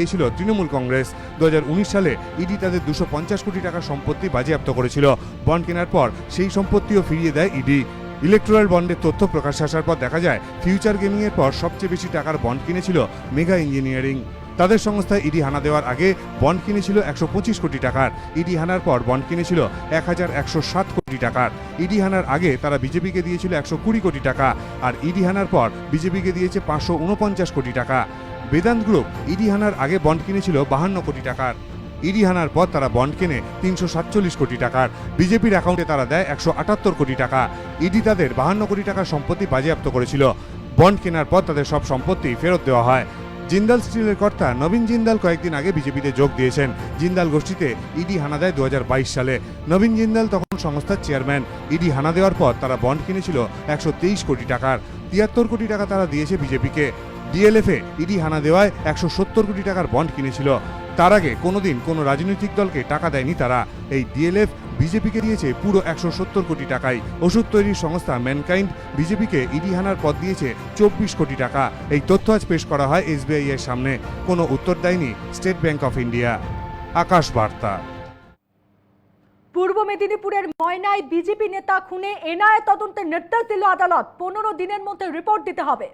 ছিল তৃণমূল কংগ্রেস। 2019 সালে ইডি তাদের 250 কোটি টাকার সম্পত্তি বাজেয়াপ্ত করেছিল। বন্ড কেনার পর সেই সম্পত্তিও ফিরিয়ে দেয় ইডি। ইলেকট্রাল বন্ডের তথ্য প্রকাশ্যে আসার পর দেখা যায় ফিউচার গেমিং এর পর সবচেয়ে বেশি টাকার বন্ড কিনেছিল মেগা ইঞ্জিনিয়ারিং। তাদের সংস্থায় ইডি হানা দেওয়ার আগে বন্ড কিনেছিল 125 কোটি টাকার। ইডি হানার পর বন্ড কিনেছিল 1107 কোটি টাকার। ইডি হানার আগে তারা বিজেপিকে দিয়েছিল 120 কোটি টাকা, আর ইডি হানার পর বিজেপিকে দিয়েছে 549 কোটি টাকা। বেদান্ত গ্রুপ ইডি হানার আগে বন্ড কিনেছিল 52 কোটি টাকার। ইডি হানার পর তারা বন্ড কেনে 347 কোটি টাকার। বিজেপির অ্যাকাউন্টে তারা দেয় 178 কোটি টাকা। ইডি তাদের 52 কোটি টাকার সম্পত্তি বাজেয়াপ্ত করেছিল। বন্ড কেনার পর তাদের সব সম্পত্তি ফেরত দেওয়া হয়। জিন্দাল স্টিলের কর্তা নবীন জিন্দাল কয়েকদিন আগে বিজেপিতে যোগ দিয়েছেন। জিন্দাল গোষ্ঠীতে ইডি হানা দেয় 2022 সালে। নবীন জিন্দাল তখন সংস্থার চেয়ারম্যান। ইডি হানা দেওয়ার পর তারা বন্ড কিনেছিল 123 কোটি টাকার। 73 কোটি টাকা তারা দিয়েছে বিজেপিকে। ডিএলএফে ইডি হানা দেওয়ায় 170 কোটি টাকার বন্ড কিনেছিল। তার আগে কোনোদিন কোনো রাজনৈতিক দলকে টাকা দেয়নি তারা। এই ডিএলএফ বিজেপিকে দিয়েছে পুরো 170 কোটি টাকায়। ওষুধ তৈরির সংস্থা ম্যানকাইন্ড বিজেপিকে ইডি হানার পদ দিয়েছে 24 কোটি টাকা। এই তথ্য আজ পেশ করা হয় এসবিআই এর সামনে। কোনো উত্তর দেয়নি স্টেট ব্যাংক অফ ইন্ডিয়া। আকাশ বার্তা। পূর্ব মেদিনীপুরের ময়নায় বিজেপি নেতা খুনে এনআইএ তদন্তের নির্দেশ দিল আদালত। 15 দিনের মধ্যে রিপোর্ট দিতে হবে।